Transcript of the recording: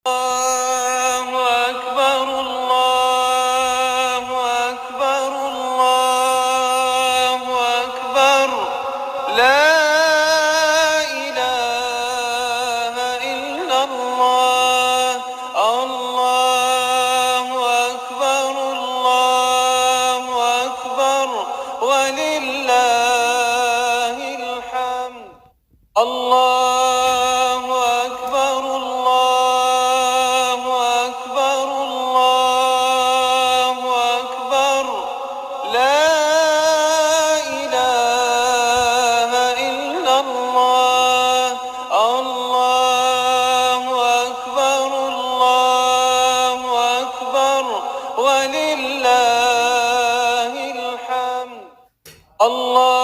الله أكبر الله أكبر الله أكبر لا إله إلا الله الله أكبر الله أكبر ولله الحمد الله أكبر الله أكبر الله أكبر لا إله إلا الله الله أكبر الله أكبر ولله الحمد الله